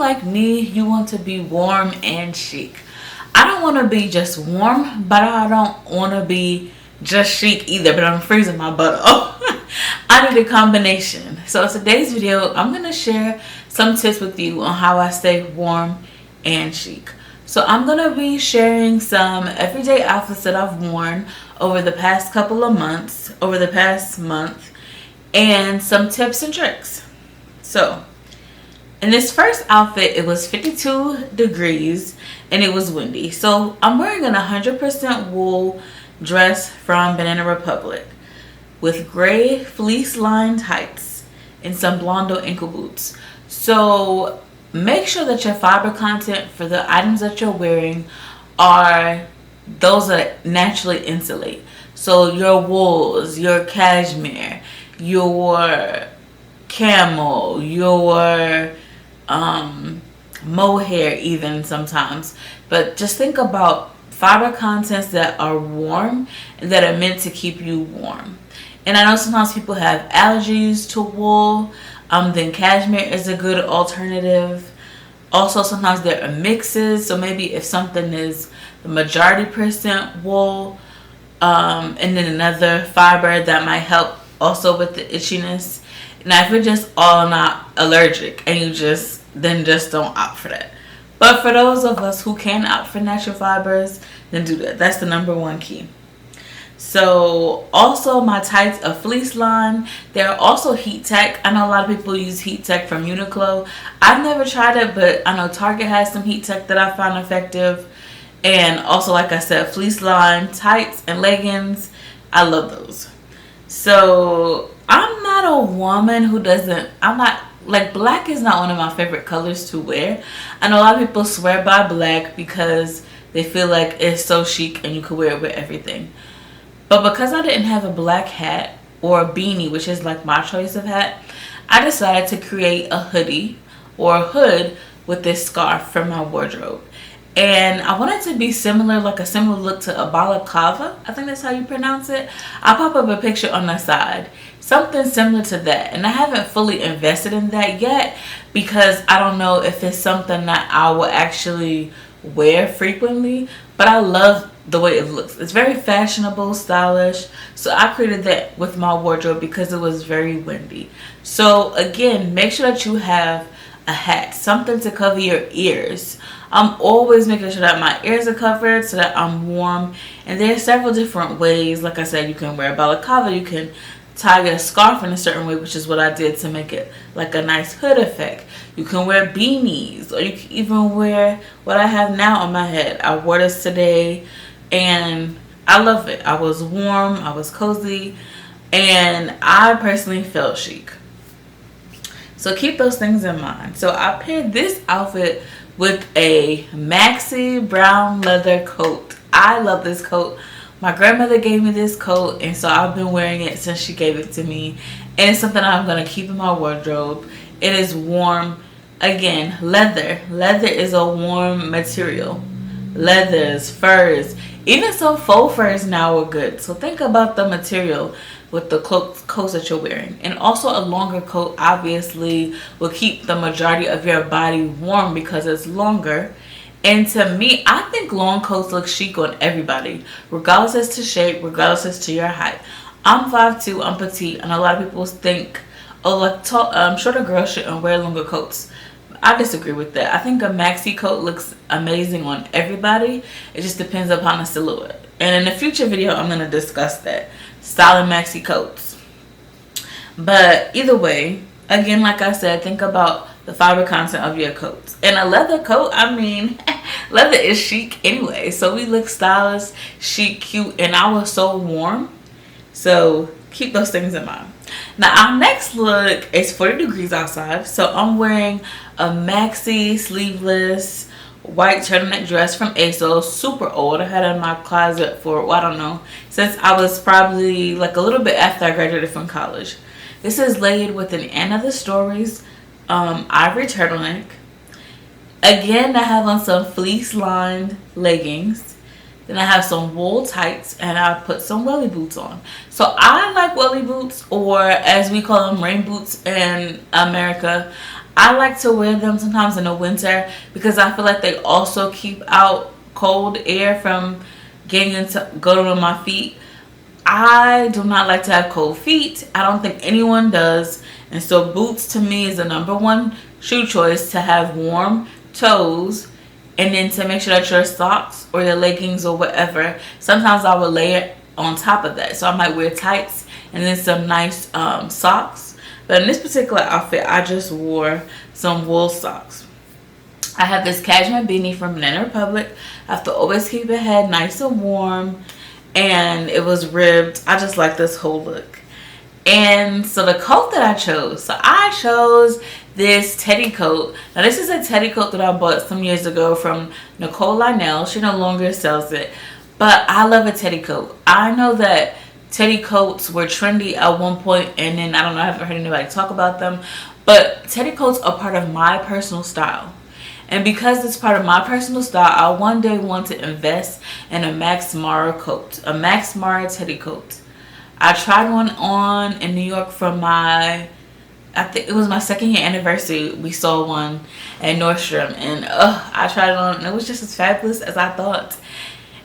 like me, you want to be warm and chic. I don't want to be just warm, but I don't want to be just chic either, but I'm freezing my butt off. I need a combination. So in today's video, I'm going to share some tips with you on how I stay warm and chic. So I'm going to be sharing some everyday outfits that I've worn over the past couple of months, over the past month, and some tips and tricks. So in this first outfit, it was 52 degrees and it was windy. So I'm wearing an 100% wool dress from Banana Republic with gray fleece lined tights and some Blondo ankle boots. So make sure that your fiber content for the items that you're wearing are those that naturally insulate. So your wools, your cashmere, your camel, your mohair even sometimes. But just think about fiber contents that are warm and that are meant to keep you warm. And I know sometimes people have allergies to wool, then cashmere is a good alternative. Also, sometimes there are mixes, so maybe if something is the majority percent wool, and then another fiber that might help also with the itchiness. Now, if you're just all not allergic and you just don't opt for that. But for those of us who can opt for natural fibers, then do that. That's the number one key. So also my tights are fleece lined. They're also heat tech. I know a lot of people use heat tech from Uniqlo. I've never tried it, but I know Target has some heat tech that I found effective. And also, like I said, fleece lined tights and leggings. I love those. So I'm not a woman who black is not one of my favorite colors to wear. I know a lot of people swear by black because they feel like it's so chic and you can wear it with everything. But because I didn't have a black hat or a beanie, which is like my choice of hat, I decided to create a hoodie or a hood with this scarf from my wardrobe. And I want it to be similar, like a similar look to a balaclava. I think that's how you pronounce it. I'll pop up a picture on the side. Something similar to that. And I haven't fully invested in that yet because I don't know if it's something that I will actually wear frequently. But I love the way it looks. It's very fashionable, stylish. So I created that with my wardrobe because it was very windy. So again, make sure that you have a hat, something to cover your ears. I'm always making sure that my ears are covered so that I'm warm. And there are several different ways. Like I said, you can wear a balaclava, you can tie a scarf in a certain way, which is what I did to make it like a nice hood effect. You can wear beanies, or you can even wear what I have now on my head. I wore this today and I love it. I was warm, I was cozy, and I personally felt chic. So keep those things in mind. So I paired this outfit with a maxi brown leather coat. I love this coat. My grandmother gave me this coat, and so I've been wearing it since she gave it to me. And it's something I'm going to keep in my wardrobe. It is warm. Again, leather. Leather is a warm material. Leathers, furs, even some faux furs now are good. So think about the material with the coats that you're wearing. And also a longer coat obviously will keep the majority of your body warm because it's longer. And to me, I think long coats look chic on everybody, regardless as to shape, regardless as to your height. I'm 5'2", I'm petite, and a lot of people think, oh, like shorter girls shouldn't wear longer coats. I disagree with that. I think a maxi coat looks amazing on everybody. It just depends upon the silhouette. And in a future video, I'm going to discuss that. Styling maxi coats. But either way, again, like I said, think about the fiber content of your coats. And a leather coat, I mean, leather is chic anyway. So we look stylish, chic, cute, and I was so warm. So keep those things in mind. Now our next look is 40 degrees outside. So I'm wearing a maxi sleeveless white turtleneck dress from ASOS, super old. I had it in my closet for, well, I don't know, since I was probably like a little bit after I graduated from college. This is layered with an End of the Stories ivory turtleneck. Again, I have on some fleece lined leggings. Then I have some wool tights, and I put some welly boots on. So I like welly boots, or as we call them, rain boots in America. I like to wear them sometimes in the winter because I feel like they also keep out cold air from going on my feet. I do not like to have cold feet. I don't think anyone does. And so boots to me is the number one shoe choice to have warm toes, and then to make sure that your socks or your leggings or whatever, sometimes I will layer on top of that. So I might wear tights and then some nice socks. But in this particular outfit, I just wore some wool socks. I have this cashmere beanie from Banana Republic. I have to always keep it head nice and warm. And it was ribbed. I just like this whole look. And so the coat that I chose. So I chose this teddy coat. Now this is a teddy coat that I bought some years ago from Nicole Lionel. She no longer sells it. But I love a teddy coat. I know that teddy coats were trendy at one point, and then I don't know, I haven't heard anybody talk about them. But teddy coats are part of my personal style. And because it's part of my personal style, I one day want to invest in a Max Mara coat. A Max Mara teddy coat. I tried one on in New York for I think it was my 2nd year anniversary. We saw one at Nordstrom, and I tried it on and it was just as fabulous as I thought.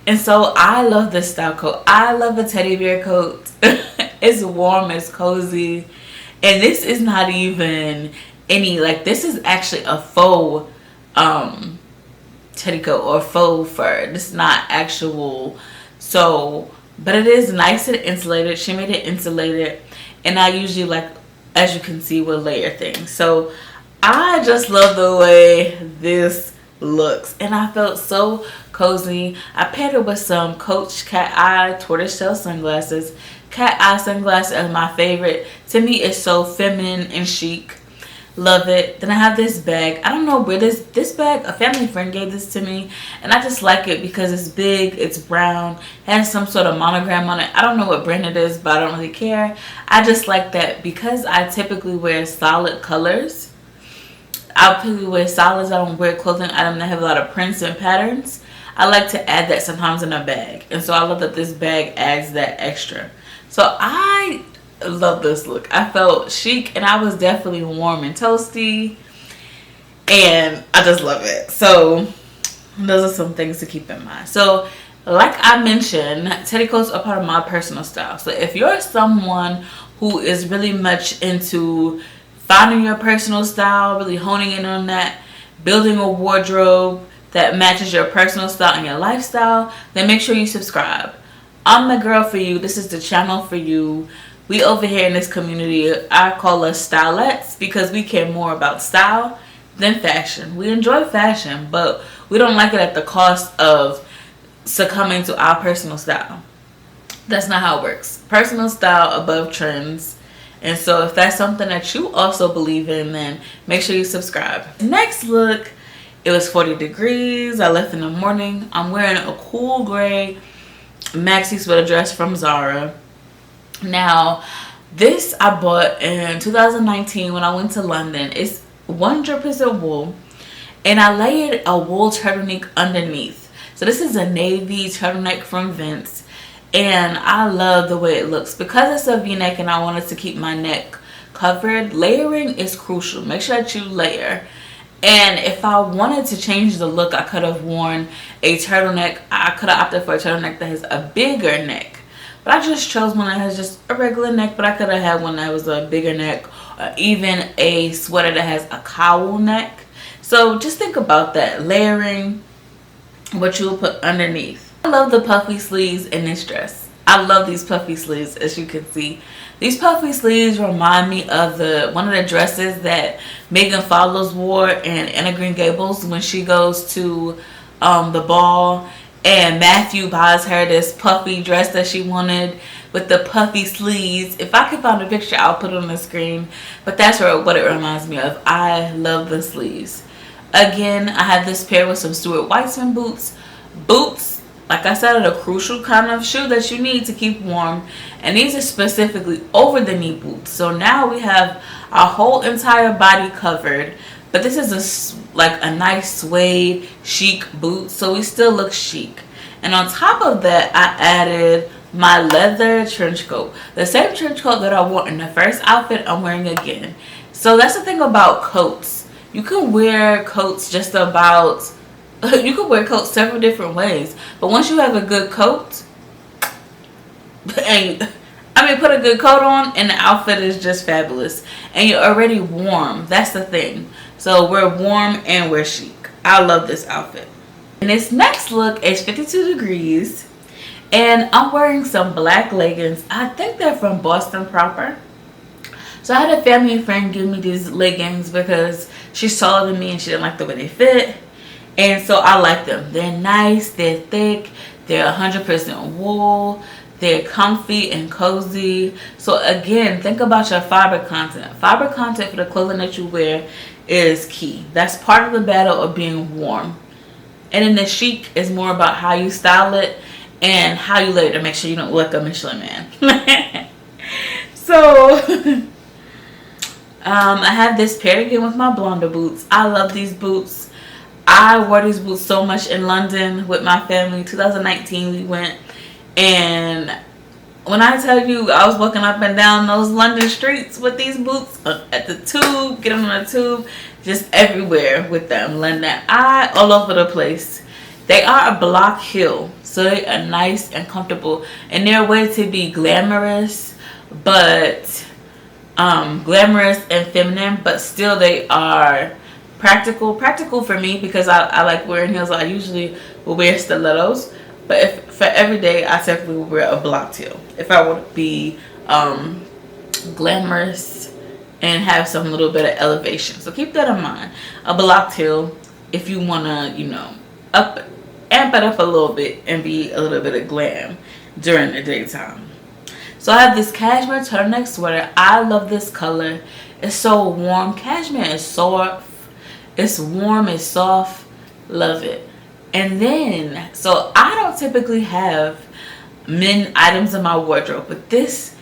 And so I love this style coat. I love a teddy bear coat. It's warm, it's cozy. And this is not even this is actually a faux teddy coat or faux fur. This is not actual. So, but it is nice and insulated. She made it insulated. And I usually as you can see, will layer things. So I just love the way this looks, and I felt so cozy. I paired it with some Coach cat eye tortoiseshell sunglasses. Cat eye sunglasses are my favorite. To me, it's so feminine and chic. Love it. Then I have this bag. I don't know where this bag, a family friend gave this to me, and I just like it because it's big, it's brown, has some sort of monogram on it. I don't know what brand it is, but I don't really care. I just like that because I typically wear solid colors. I typically wear solids. I don't wear clothing items that have a lot of prints and patterns. I like to add that sometimes in a bag, and so I love that this bag adds that extra. So I love this look. I felt chic, and I was definitely warm and toasty, and I just love it. So those are some things to keep in mind. So like I mentioned, teddy coats are part of my personal style. So if you're someone who is really much into finding your personal style, really honing in on that, building a wardrobe that matches your personal style and your lifestyle, then make sure you subscribe. I'm the girl for you. This is the channel for you. We over here in this community, I call us Stylets because we care more about style than fashion. We enjoy fashion, but we don't like it at the cost of succumbing to our personal style. That's not how it works. Personal style above trends. And so if that's something that you also believe in, then make sure you subscribe. Next look, it was 40 degrees. I left in the morning. I'm wearing a cool gray maxi sweater dress from Zara. Now, this I bought in 2019 when I went to London. It's 100% wool, and I layered a wool turtleneck underneath. So this is a navy turtleneck from Vince, and I love the way it looks. Because it's a v-neck and I wanted to keep my neck covered, layering is crucial. Make sure that you layer. And if I wanted to change the look, I could have worn a turtleneck. I could have opted for a turtleneck that has a bigger neck. But I just chose one that has just a regular neck, but I could have had one that was a bigger neck, or even a sweater that has a cowl neck. So just think about that, layering what you will put underneath. I love the puffy sleeves in this dress. I love these puffy sleeves, as you can see. These puffy sleeves remind me of one of the dresses that Megan Follows wore in Anna Green Gables when she goes to the ball. And Matthew buys her this puffy dress that she wanted with the puffy sleeves. If I could find a picture, I'll put it on the screen. But that's what it reminds me of. I love the sleeves. Again, I have this pair with some Stuart Weitzman boots. Boots, like I said, are the crucial kind of shoe that you need to keep warm. And these are specifically over the knee boots. So now we have our whole entire body covered. But this is a nice suede chic boot, so we still look chic. And on top of that, I added my leather trench coat. The same trench coat that I wore in the first outfit, I'm wearing again. So that's the thing about coats. You can wear coats just about, you can wear coats several different ways. But once you have a good coat, and put a good coat on and the outfit is just fabulous. And you're already warm. That's the thing. So we're warm and we're chic. I love this outfit. And this next look is 52 degrees. And I'm wearing some black leggings. I think they're from Boston proper. So I had a family friend give me these leggings because she's taller than me and she didn't like the way they fit. And so I like them. They're nice, they're thick, they're 100% wool, they're comfy and cozy. So again, think about your fiber content. Fiber content for the clothing that you wear is key. That's part of the battle of being warm. And then the chic is more about how you style it and how you lay it to make sure you don't look like a Michelin man. So I have this pair again with my Blonder boots. I love these boots. I wore these boots so much in London with my family. 2019 we went, and when I tell you I was walking up and down those London streets with these boots, at the tube, getting on the tube, just everywhere with them. London Eye, all over the place. They are a block heel, so they are nice and comfortable, and they're a way to be glamorous, but glamorous and feminine, but still they are practical for me because I like wearing heels. I usually will wear stilettos, but if for every day I typically will wear a blocked heel if I want to be glamorous and have some little bit of elevation. So keep that in mind. A blocked heel if you want to, amp it up a little bit and be a little bit of glam during the daytime. So I have this cashmere turtleneck sweater. I love this color. It's so warm. Cashmere is soft. It's warm. It's soft. Love it. And then, so I don't typically have men items in my wardrobe, but this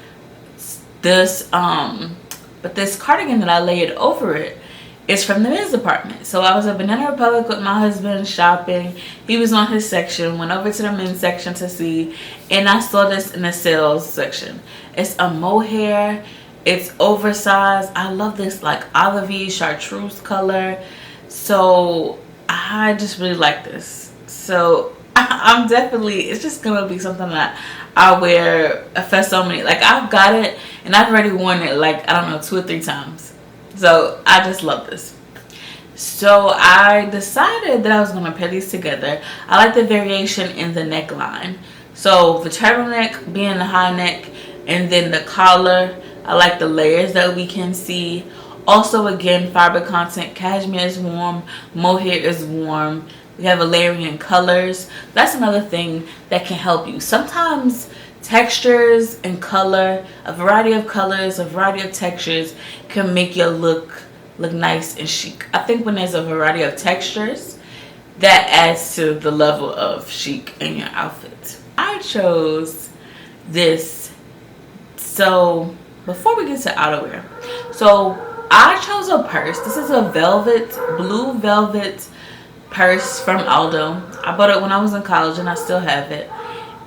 cardigan that I layered over it is from the men's department. So I was at Banana Republic with my husband shopping. He was on his section, went over to the men's section to see, and I saw this in the sales section. It's a mohair. It's oversized. I love this like olivey chartreuse color. So I just really like this. So I'm definitely, it's just gonna be something that I wear for so many, like I've got it and I've already worn it like, I don't know, 2 or 3 times. So I just love this. So I decided that I was going to pair these together. I like the variation in the neckline. So the turtleneck being the high neck, and then the collar. I like the layers that we can see. Also, again, fiber content. Cashmere is warm. Mohair is warm. We have a layering in colors. That's another thing that can help you. Sometimes textures and color, a variety of colors, a variety of textures can make your look nice and chic. I think when there's a variety of textures, that adds to the level of chic in your outfit. I chose this. So before we get to outerwear, so I chose a purse. This is a blue velvet purse from Aldo. I bought it when I was in college and I still have it.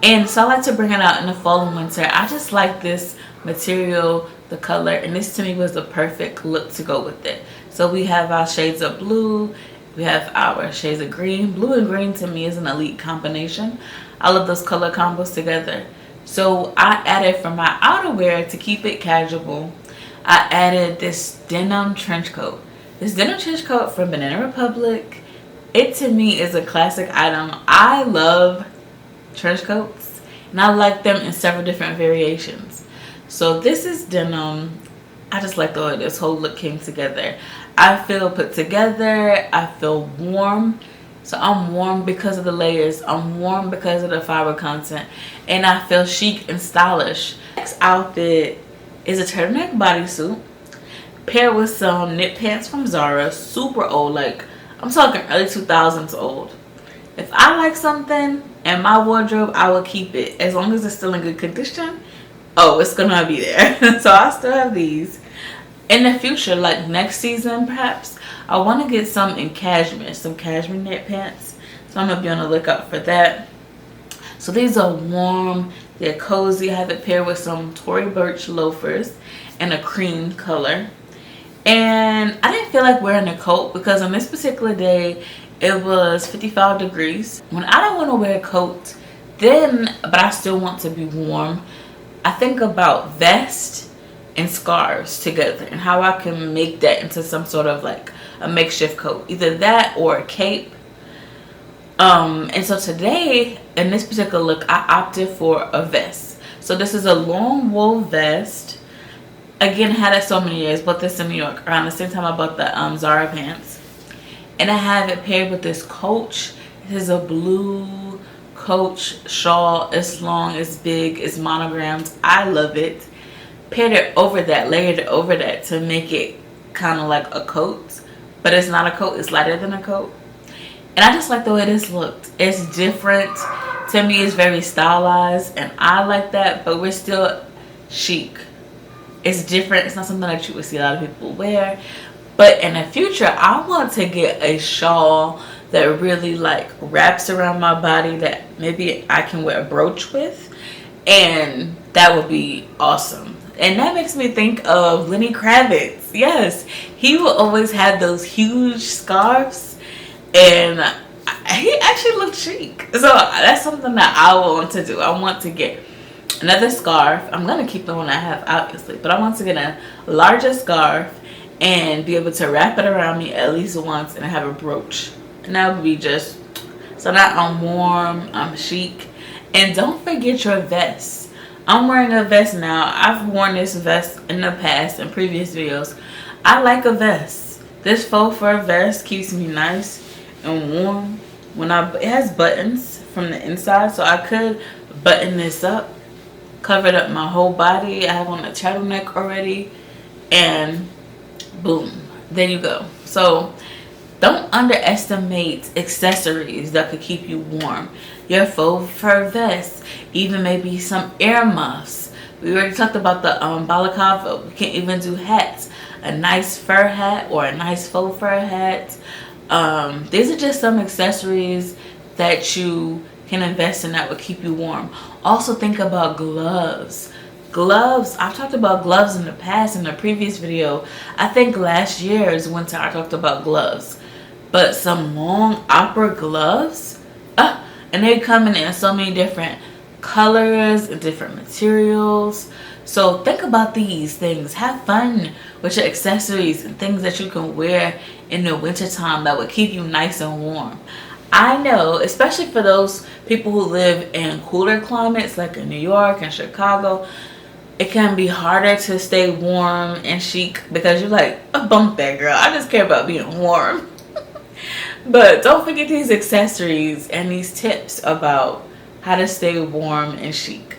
And so I like to bring it out in the fall and winter. I just like this material, the color, and this to me was the perfect look to go with it. So we have our shades of blue, we have our shades of green. Blue and green to me is an elite combination. I love those color combos together. So I added for my outerwear to keep it casual, I added this denim trench coat. This denim trench coat from Banana Republic. It to me is a classic item. I love trench coats and I like them in several different variations. So this is denim. I just like the way this whole look came together. I feel put together. I feel warm. So I'm warm because of the layers. I'm warm because of the fiber content. And I feel chic and stylish. This outfit is a turtleneck bodysuit paired with some knit pants from Zara. Super old. Like, I'm talking early 2000s old. If I like something in my wardrobe, I will keep it. As long as it's still in good condition, oh, it's gonna be there. So I still have these. In the future, like next season perhaps, I want to get some in cashmere, some cashmere knit pants. So I'm gonna be on the lookout for that. So these are warm, they're cozy. I have it paired with some Tory Burch loafers in a cream color. And I didn't feel like wearing a coat because on this particular day it was 55 degrees. When I don't want to wear a coat, but I still want to be warm, I think about vest and scarves together and how I can make that into some sort of like a makeshift coat. Either that or a cape. And so today, in this particular look, I opted for a vest. So this is a long wool vest. Again, I had it so many years. Bought this in New York around the same time I bought the Zara pants. And I have it paired with this Coach. This is a blue Coach shawl. It's long, it's big, it's monogrammed. I love it. Paired it over that, layered it over that to make it kind of like a coat. But it's not a coat, it's lighter than a coat. And I just like the way this looked. It's different. To me, it's very stylized. And I like that, but we're still chic. It's different. It's not something that you would see a lot of people wear. But in the future, I want to get a shawl that really like wraps around my body that maybe I can wear a brooch with. And that would be awesome. And that makes me think of Lenny Kravitz. Yes, he will always have those huge scarves. And he actually looked chic. So that's something that I want to do. I want to get another scarf. I'm going to keep the one I have, obviously. But I want to get a larger scarf and be able to wrap it around me at least once and have a brooch. And that would be just, so now I'm warm, I'm chic. And don't forget your vest. I'm wearing a vest now. I've worn this vest in the past, in previous videos. I like a vest. This faux fur vest keeps me nice and warm. It has buttons from the inside, so I could button this up, covered up my whole body. I have on a turtleneck already, and boom, there you go. So don't underestimate accessories that could keep you warm. Your faux fur vest, even maybe some earmuffs. We already talked about the balaclava. We can even do hats. A nice fur hat or a nice faux fur hat. These are just some accessories that you can invest in that will keep you warm. Also think about gloves. Gloves, I've talked about gloves in the past in a previous video. I think last year's winter I talked about gloves. But some long opera gloves, and they come in so many different colors and different materials. So think about these things. Have fun with your accessories and things that you can wear in the wintertime that would keep you nice and warm. I know, especially for those people who live in cooler climates like in New York and Chicago, it can be harder to stay warm and chic because you're like, oh, bump that girl. I just care about being warm. But don't forget these accessories and these tips about how to stay warm and chic.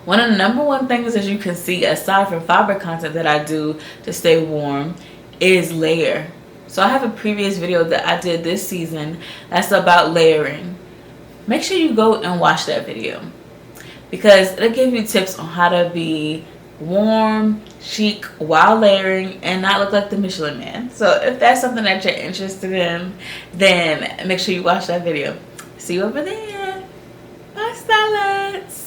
One of the number one things, as you can see, aside from fiber content that I do to stay warm, is layer. So I have a previous video that I did this season that's about layering. Make sure you go and watch that video because it'll give you tips on how to be warm, chic while layering and not look like the Michelin Man. So if that's something that you're interested in, then make sure you watch that video. See you over there. Bye, Stylets.